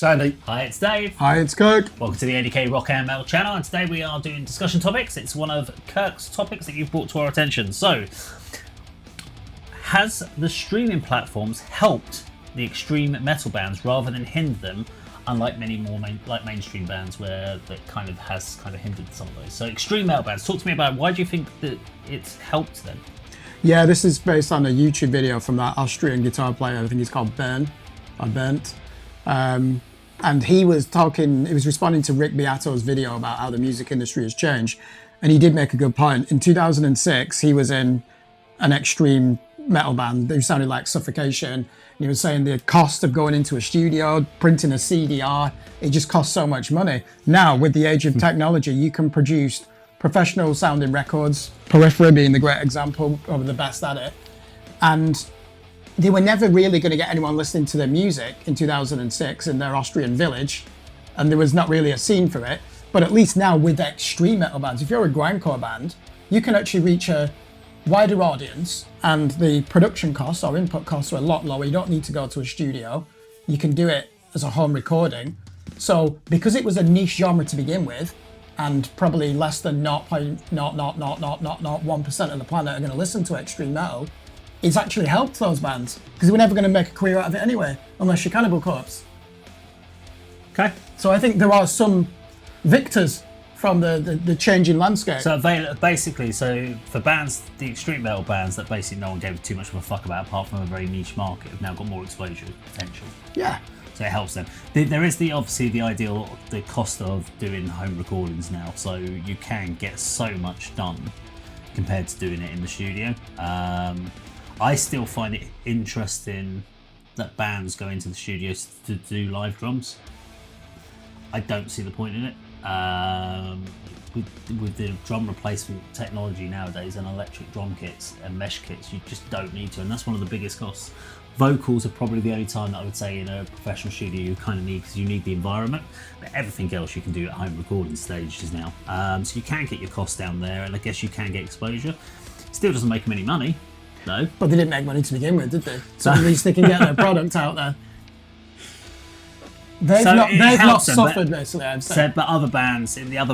Sandy. Hi, it's Dave. Hi, it's Kirk. Welcome to the ADK Rock and Metal channel, and today we are doing discussion topics. It's one of Kirk's topics that you've brought to our attention. So, has the streaming platforms helped the extreme metal bands rather than hindered them, unlike many more mainstream bands where that kind of hindered some of those? So, extreme metal bands, talk to me about why do you think that it's helped them? Yeah, this is based on a YouTube video from that Austrian guitar player. I think he's called Bernd. And he was responding to Rick Beato's video about how the music industry has changed. And he did make a good point. In 2006, he was in an extreme metal band who sounded like Suffocation. And he was saying the cost of going into a studio, printing a CDR, it just costs so much money. Now, with the age of technology, you can produce professional sounding records, Periphery being the great example, probably the best at it. And they were never really going to get anyone listening to their music in 2006 in their Austrian village, and there was not really a scene for it. But at least now with extreme metal bands, if you're a grindcore band, you can actually reach a wider audience, and the production costs or input costs are a lot lower. You don't need to go to a studio. You can do it as a home recording. So because it was a niche genre to begin with, and probably less than 0.00001% of the planet are going to listen to extreme metal, it's actually helped those bands, because they were never going to make a career out of it anyway, unless you're Cannibal Corpse. Okay. So I think there are some victors from the changing landscape. So basically, for bands, the extreme metal bands that basically no one gave too much of a fuck about, apart from a very niche market, have now got more exposure potential. Yeah. So it helps them. There is obviously the cost of doing home recordings now, so you can get so much done compared to doing it in the studio. I still find it interesting that bands go into the studios to do live drums. I don't see the point in it. With the drum replacement technology nowadays and electric drum kits and mesh kits, you just don't need to, and that's one of the biggest costs. Vocals are probably the only time that I would say in a professional studio you kind of need, because you need the environment, but everything else you can do at home recording stages now. So you can get your costs down there, and I guess you can get exposure. Still doesn't make them any money, though. But they didn't make money to begin with, did they? So at least they can get their product out there. They've not suffered, basically, I'd say. But the other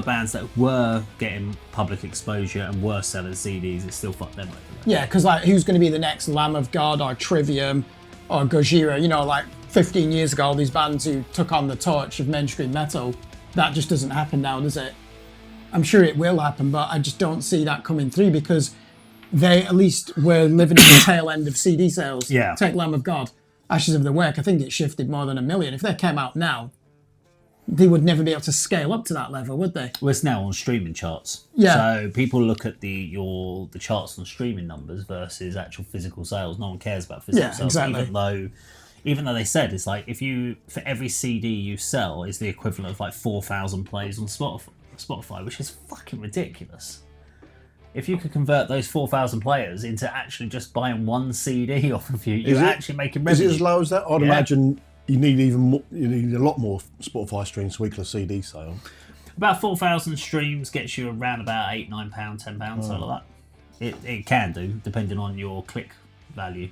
bands that were getting public exposure and were selling CDs, it still fucked them over. Yeah, because who's going to be the next Lamb of God or Trivium or Gojira? 15 years ago, all these bands who took on the torch of mainstream metal, that just doesn't happen now, does it? I'm sure it will happen, but I just don't see that coming through, because they at least were living at the tail end of CD sales. Yeah. Take Lamb of God. Ashes of the Wake, I think it shifted more than 1 million. If they came out now, they would never be able to scale up to that level, would they? Well, it's now on streaming charts. Yeah. So people look at the charts on streaming numbers versus actual physical sales. No one cares about physical sales. Exactly. Even though they said it's like for every CD you sell is the equivalent of like 4,000 plays on Spotify, which is fucking ridiculous. If you could convert those 4,000 players into actually just buying one CD off of you're actually making revenue. Is it as low as that? I'd imagine you need you need a lot more Spotify streams to equal a CD sale. About 4,000 streams gets you around about £8, £9, £10, something like that. It can do, depending on your click value,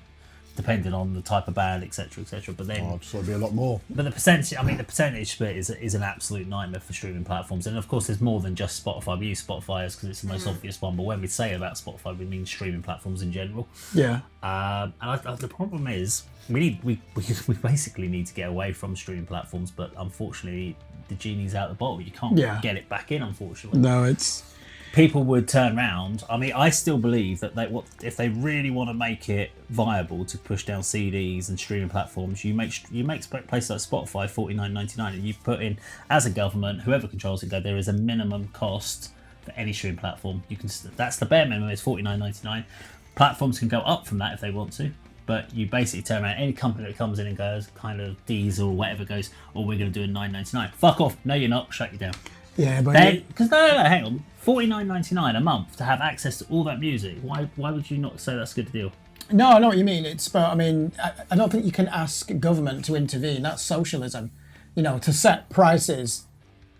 depending on the type of band, etc., etc. But then I'd sort of be a lot more. But the percentage split is an absolute nightmare for streaming platforms. And of course, there's more than just Spotify. We use Spotify because it's the most obvious one. But when we say about Spotify, we mean streaming platforms in general. Yeah. And the problem is we basically need to get away from streaming platforms. But unfortunately, the genie's out the bottle. You can't get it back in. Unfortunately. No, it's. People would turn around. I mean, I still believe that if they really want to make it viable to push down CDs and streaming platforms, you make places like Spotify $49.99, and you put in, as a government, whoever controls it, there is a minimum cost for any streaming platform. That's the bare minimum. It's $49.99. Platforms can go up from that if they want to, but you basically turn around, any company that comes in and goes kind of Diesel or whatever goes, we're going to do a $9.99. Fuck off. No, you're not. Shut you down. Yeah, but because hang on, $49.99 a month to have access to all that music. Why would you not say that's a good deal? No, I know what you mean. I don't think you can ask government to intervene. That's socialism. To set prices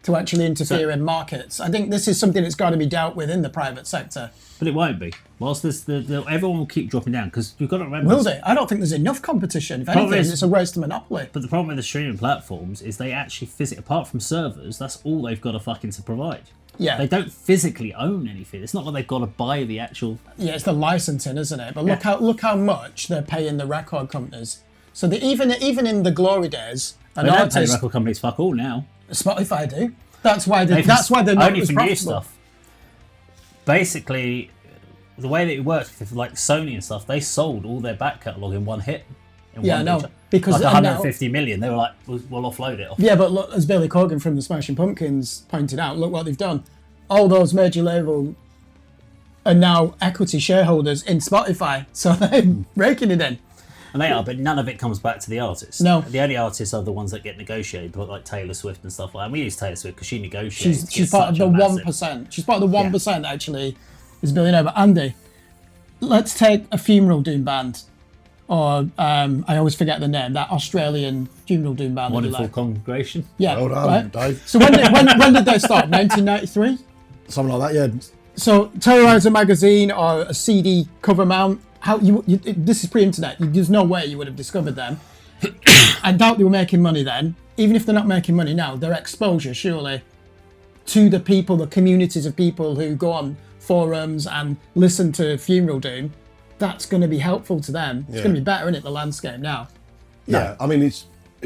to actually interfere in markets. I think this is something that's got to be dealt with in the private sector. But it won't be. Whilst everyone will keep dropping down, because you've got to remember. Will they? I don't think there's enough competition. If anything, it's a race to monopoly. But the problem with the streaming platforms is they actually apart from servers, that's all they've got to provide. Yeah. They don't physically own anything. It's not like they've got to buy the actual. Yeah, it's the licensing, isn't it? But look how much they're paying the record companies. So even in the glory days, They don't pay record companies fuck all now. Spotify do. That's why they're not only as for profitable. new stuff. Basically, the way that it works, with like Sony and stuff, they sold all their back catalogue in one hit. Because like 150 million, they were like, we'll offload it. Yeah, but look, as Billy Corgan from the Smashing Pumpkins pointed out, look what they've done. All those major labels are now equity shareholders in Spotify, so they're raking it in. And they are, but none of it comes back to the artists. No. The only artists are the ones that get negotiated, like Taylor Swift and stuff like that. And we use Taylor Swift because she negotiates. She's part of the 1%. She's part of the 1% actually, is billionaire. But Andy, let's take a funeral doom band, or I always forget the name, that Australian funeral doom band. Wonderful Congregation. Yeah, Well done, right? Dave. So when did they start? 1993? Something like that, yeah. So Terrorizer magazine or a CD cover mount, this is pre-internet. There's no way you would have discovered them. I doubt they were making money then. Even if they're not making money now, their exposure surely to the people, the communities of people who go on forums and listen to Funeral Doom, that's going to be helpful to them. It's going to be better, isn't it, the landscape now? Yeah, I mean, it's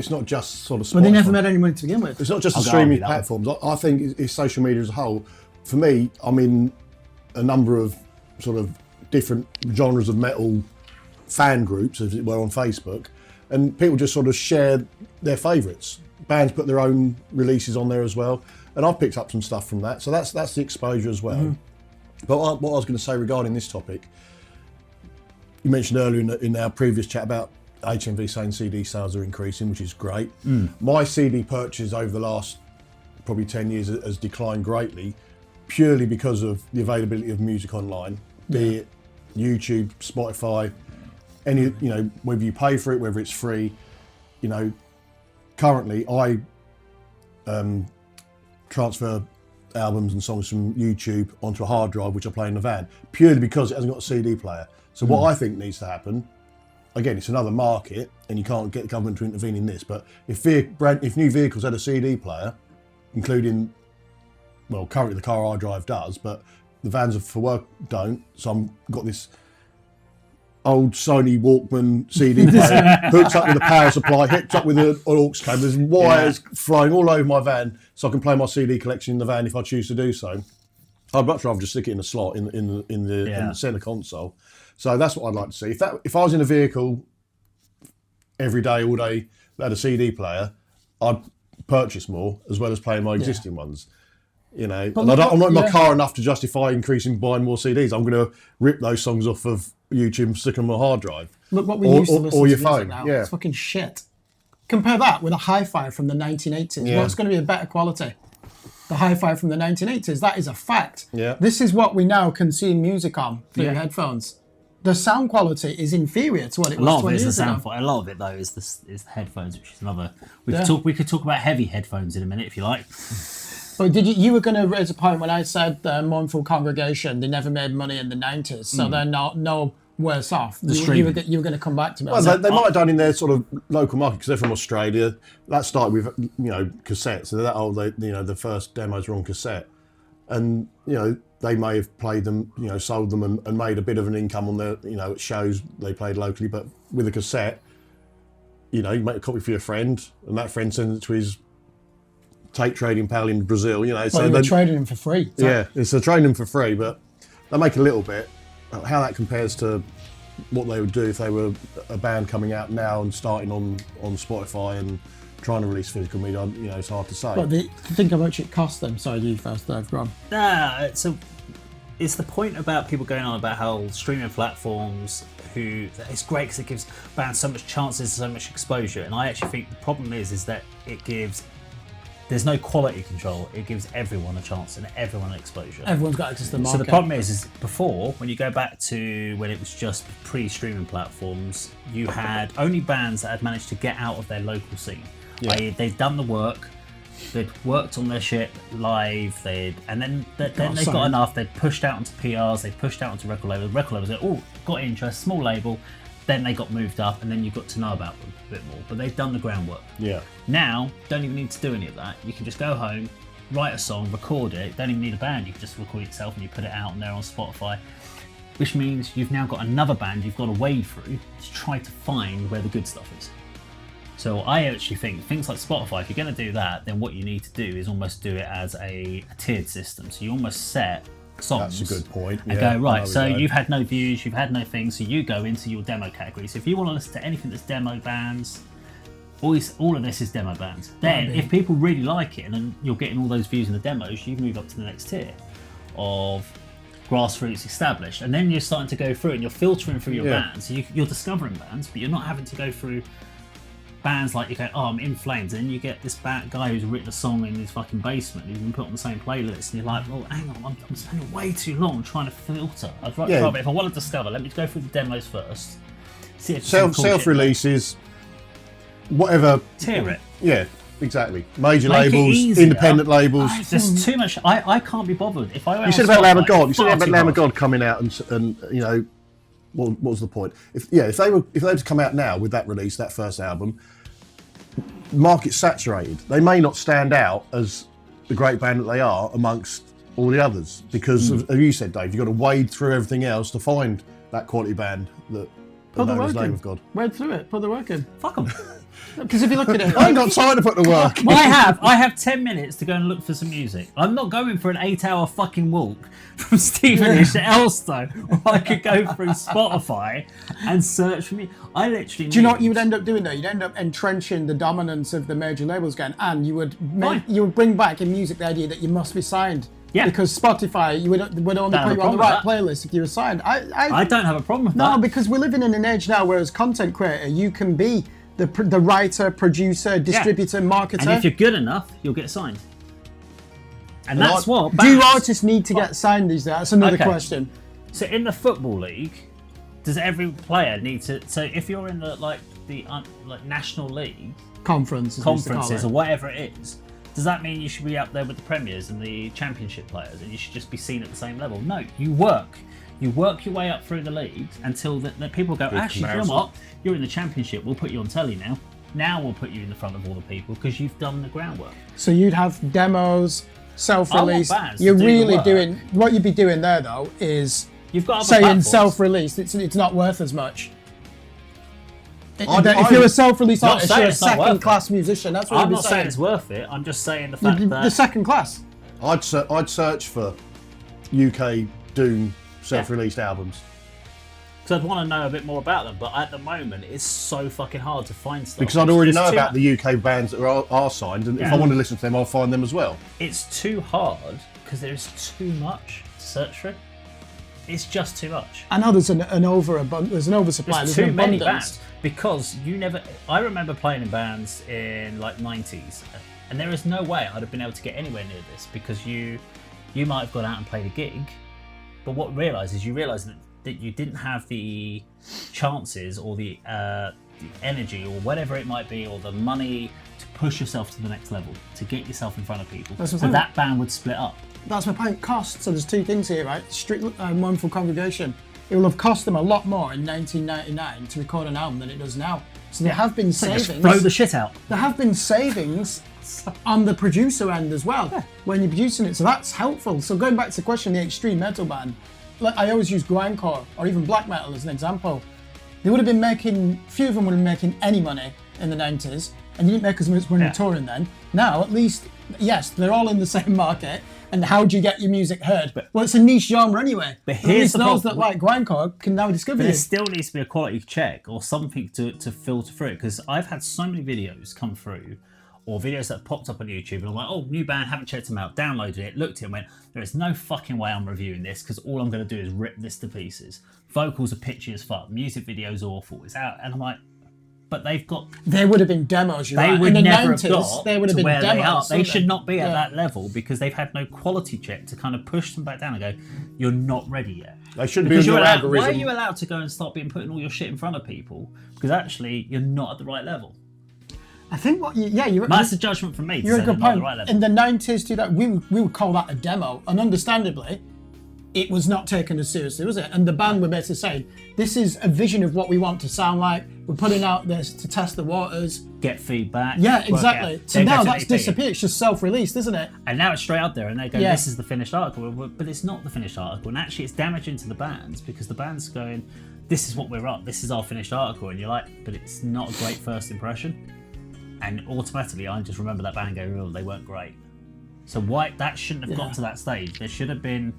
not just sort of Spotify. But they never made any money to begin with. It's not just the streaming platforms. I think it's social media as a whole. For me, I'm in a number of sort of different genres of metal fan groups, as it were, on Facebook, and people just sort of share their favourites. Bands put their own releases on there as well, and I've picked up some stuff from that. So that's the exposure as well. But what I was going to say regarding this topic, you mentioned earlier in our previous chat about HMV saying CD sales are increasing, which is great. My CD purchase over the last probably 10 years has declined greatly, purely because of the availability of music online, be it YouTube, Spotify, any, whether you pay for it, whether it's free. Currently I transfer albums and songs from YouTube onto a hard drive, which I play in the van, purely because it hasn't got a CD player. So what I think needs to happen, again, it's another market, and you can't get the government to intervene in this, but if new vehicles had a CD player, including, well, currently the car I drive does, but the vans for work don't, so I've got this old Sony Walkman CD player hooked up with a power supply, hooked up with an aux cable. There's wires flying all over my van, so I can play my CD collection in the van if I choose to do so. I'd much rather just stick it in a slot in the centre console. So that's what I'd like to see. If I was in a vehicle every day, all day, that had a CD player, I'd purchase more as well as playing my existing ones. And I'm not in my car enough to justify buying more CDs. I'm going to rip those songs off of YouTube and stick them on a hard drive. Look what we used to listen or to your music phone. now. Yeah. It's fucking shit. Compare that with a hi-fi from the 1980s. Yeah. What's going to be a better quality? The hi-fi from the 1980s. That is a fact. Yeah. This is what we now consume music on through headphones. The sound quality is inferior to what it was 20 years ago. A lot of it though is the headphones, which is another. We could talk about heavy headphones in a minute if you like. But you were going to raise a point when I said the Mournful Congregation, they never made money in the 90s, so they're no worse off. You were going to come back to me. Well, they might have done in their sort of local market because they're from Australia. That started with cassettes. So they're that old. The first demos were on cassette, and they may have played them, sold them and made a bit of an income on their at shows they played locally. But with a cassette, you make a copy for your friend, and that friend sends it to his tape trading pal in Brazil. So they're trading them for free. It's a trading them for free, but they make a little bit. How that compares to what they would do if they were a band coming out now and starting on Spotify and trying to release physical media, it's hard to say. But think how much it cost them. Sorry, you first, Dave. Go on. So it's the point about people going on about how streaming platforms, it's great because it gives bands so much chances, so much exposure, and I actually think the problem is that there's no quality control. It gives everyone a chance and everyone exposure. Everyone's got access to the market. So the problem is before, when you go back to when it was just pre-streaming platforms, you had only bands that had managed to get out of their local scene. They'd done the work, they'd worked on their shit live, and then they got enough. They'd pushed out onto PRs, they'd pushed out onto record labels. Record labels, got interest, small label. Then they got moved up, and then you got to know about them a bit more. But they've done the groundwork. Yeah. Now, don't even need to do any of that. You can just go home, write a song, record it. Don't even need a band. You can just record it yourself, and you put it out, and they're on Spotify. Which means you've now got another band you've got to wade through to try to find where the good stuff is. So I actually think things like Spotify, if you're going to do that, then what you need to do is almost do it as a tiered system. So you almost set songs. That's a good point. And go, right, so you've had no views, you've had no things, so you go into your demo category. So if you want to listen to anything that's demo bands, all of this is demo bands. Then if people really like it and then you're getting all those views in the demos, you move up to the next tier of grassroots established. And then you're starting to go through and you're filtering through your bands. So you're discovering bands, but you're not having to go through bands like you go, oh, I'm In Flames, and then you get this guy who's written a song in his fucking basement who's been put on the same playlist, and you're like, well, hang on, I'm spending way too long trying to filter. I'd rather, if I want to discover, let me go through the demos first. See if self-releases, whatever. Tier it. Yeah, exactly. Major labels, independent labels. There's too much. I can't be bothered. If I you said about Lamb of God. You said about Lamb of God coming out and you know. What was the point? If they were to come out now with that release, that first album, market's saturated. They may not stand out as the great band that they are amongst all the others because, as you said, Dave, you've got to wade through everything else to find that quality band that known as Lamb of God. Wade through it. Put the work in. Fuck them. Because if you look at it, I ain't got time to put the work. I have 10 minutes to go and look for some music. I'm not going for an 8-hour fucking walk from Stevenage to Elstow where I could go through Spotify and search for me. I literally. Do you know what you would end up doing though? You'd end up entrenching the dominance of the major labels again, and you would bring back in music the idea that you must be signed. Yeah. Because Spotify, would only put you on the right playlist if you were signed. I don't have a problem with that. No, because we're living in an age now where as content creator, you can be the writer, producer, distributor, marketer. And if you're good enough, you'll get signed. And that's what. Do artists need to get signed these days? That's another question. So in the Football League, does every player need to? So if you're in the National League conferences or whatever it is, does that mean you should be up there with the Premiers and the Championship players, and you should just be seen at the same level? No, you work your way up through the leagues until the people go, actually, you know what? You're in the Championship, we'll put you on telly now. Now we'll put you in the front of all the people because you've done the groundwork. So you'd have demos, self-release. You're really doing, what you'd be doing there though is you've got saying self-release, it's not worth as much. If you're a self-release artist, you're a second-class musician. That's what I'm not saying it's worth it. I'm just saying the fact that the second class. I'd search for UK Doom self-released albums. Because I'd want to know a bit more about them, but at the moment it's so fucking hard to find stuff. Because I'd already know about the UK bands that are signed, and if I want to listen to them, I'll find them as well. It's too hard because there's too much to search for. It's just too much. I know there's an oversupply. There's too many bands because I remember playing in bands in like 90s, and there is no way I'd have been able to get anywhere near this because you might have gone out and played a gig, but what you realise that you didn't have the chances or the energy or whatever it might be or the money to push yourself to the next level, to get yourself in front of people. So that band would split up. That's my point. Cost. So there's two things here, right? Strict Mournful Congregation. It will have cost them a lot more in 1999 to record an album than it does now. So there have been savings. Just throw the shit out. There have been savings on the producer end as well when you're producing it. So that's helpful. So going back to the question, the extreme metal band, like I always use grindcore or even black metal as an example. They would have been few of them would have been making any money in the 90s, and you didn't make as much money touring then. Now, at least, yes, they're all in the same market. And how do you get your music heard? Well, it's a niche genre anyway. But here's the those that like grindcore can now discover it. There still needs to be a quality check or something to filter through it, because I've had so many videos come through, or videos that have popped up on YouTube, and I'm like, oh, new band, haven't checked them out, downloaded it, looked at it and went, there is no fucking way I'm reviewing this, because all I'm going to do is rip this to pieces. Vocals are pitchy as fuck, music video's awful, it's out, and I'm like, but there would have been demos, they would never have got there would have to been where demos, they should not be at that level, because they've had no quality check to kind of push them back down and go, you're not ready yet. They shouldn't be in your algorithm. Why are you allowed to go and start putting all your shit in front of people? Because actually, you're not at the right level. I think you're That's a judgment from me. You're a good point. Right level. In the 90s, we would call that a demo, and understandably, it was not taken as seriously, was it? And the band were basically saying, this is a vision of what we want to sound like. We're putting out this to test the waters. Get feedback. Yeah, exactly. So now that's disappeared. It's just self-released, isn't it? And now it's straight out there, and they go, this is the finished article. But it's not the finished article. And actually, it's damaging to the bands, because the band's going, this is what we're up. This is our finished article. And you're like, but it's not a great first impression. And automatically, I just remember that band going, oh, they weren't great. So why that shouldn't have got to that stage. There should have been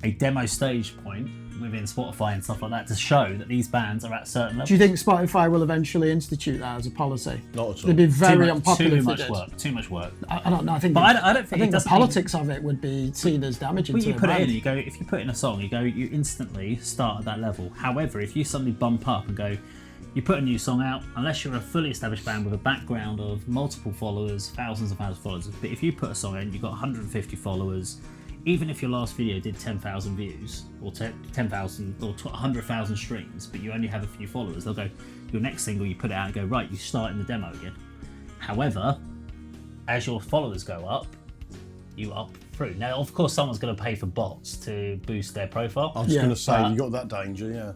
a demo stage point within Spotify and stuff like that to show that these bands are at certain levels. Do you think Spotify will eventually institute that as a policy? Not at all. It'd be very unpopular Too if much they did. work. Too much work. I don't know. I think the politics of it would be seen as damaging Well, to you the put it brand. in, you go, if you put in a song, you instantly start at that level. However, if you suddenly bump up and go, you put a new song out, unless you're a fully established band with a background of multiple followers, thousands of followers, but if you put a song in, you've got 150 followers, even if your last video did 10,000 views, or 10,000 or 100,000 streams, but you only have a few followers, they'll go, your next single, you put it out and go, right, you start in the demo again. However, as your followers go up, you up through. Now, of course, someone's going to pay for bots to boost their profile. I was just going to say, you got that danger, yeah.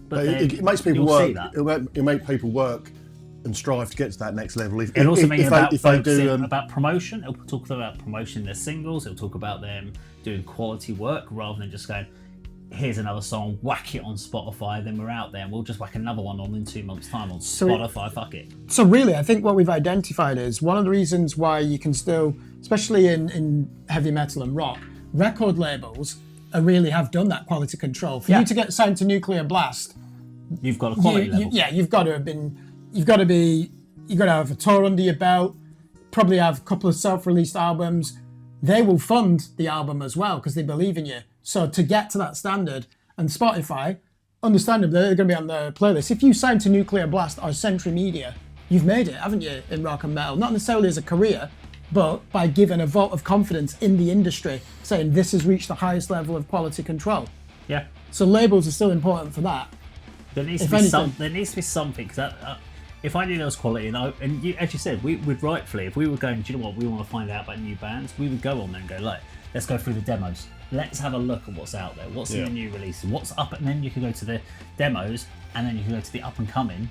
But it makes people work. It'll make people work and strive to get to that next level. It'll also make about do about promotion. It'll talk about promoting their singles. It'll talk about them doing quality work rather than just going, here's another song, whack it on Spotify, then we're out there and we'll just whack another one on in 2 months' time on Spotify, fuck it. So really, I think what we've identified is one of the reasons why you can still, especially in heavy metal and rock, record labels really have done that quality control. For you to get signed to Nuclear Blast, you've got a quality level. You've got to have a tour under your belt, probably have a couple of self-released albums. They will fund the album as well because they believe in you. So to get to that standard, and Spotify, understandably, they're going to be on the playlist. If you sign to Nuclear Blast or Century Media, you've made it, haven't you, in rock and metal? Not necessarily as a career, but by giving a vote of confidence in the industry, saying this has reached the highest level of quality control. Yeah. So labels are still important for that. There needs to be something. Because if I knew there was quality, and as you said, we would rightfully, if we were going, do you know what, we want to find out about new bands, we would go on there and go, like, let's go through the demos. Let's have a look at what's out there, what's in the new releases, what's up, and then you can go to the demos, and then you can go to the up and coming,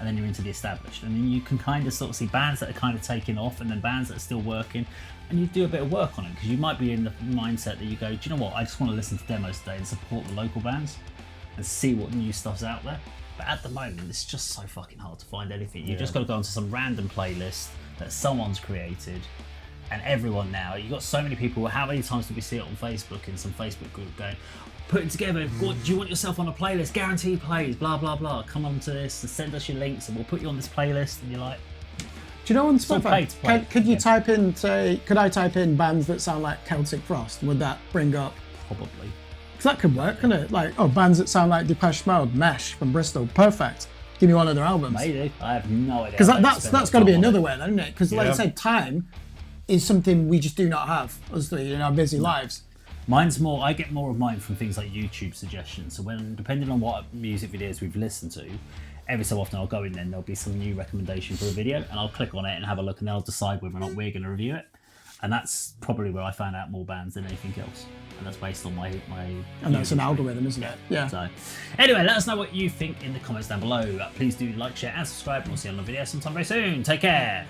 and then you're into the established. And then you can kind of sort of see bands that are kind of taking off, and then bands that are still working, and you do a bit of work on it, because you might be in the mindset that you go, do you know what, I just want to listen to demos today and support the local bands, and see what new stuff's out there. But at the moment, it's just so fucking hard to find anything. You've just got to go onto some random playlist that someone's created, and everyone now, you've got so many people. How many times do we see it on Facebook in some Facebook group going, put it together, do you want yourself on a playlist, guaranteed plays, blah, blah, blah, come on to this and send us your links and we'll put you on this playlist, and you're like, do you know on Spotify, could you type in, could I type in bands that sound like Celtic Frost? Would that bring up? Probably. Because that could work, couldn't it? Like, bands that sound like Depeche Mode, Mesh from Bristol, perfect. Give me one of their albums. Maybe. I have no idea. Because that's got to be another way, isn't it? Because like I said, time is something we just do not have, obviously, in our busy lives. Mine's more, I get more of mine from things like YouTube suggestions. So depending on what music videos we've listened to, every so often I'll go in there and there'll be some new recommendation for a video, and I'll click on it and have a look, and then I'll decide whether or not we're going to review it. And that's probably where I found out more bands than anything else. And that's based on my and that's an algorithm, isn't it? Yeah. So anyway, let us know what you think in the comments down below. Please do like, share and subscribe, and we'll see you on the video sometime very soon. Take care.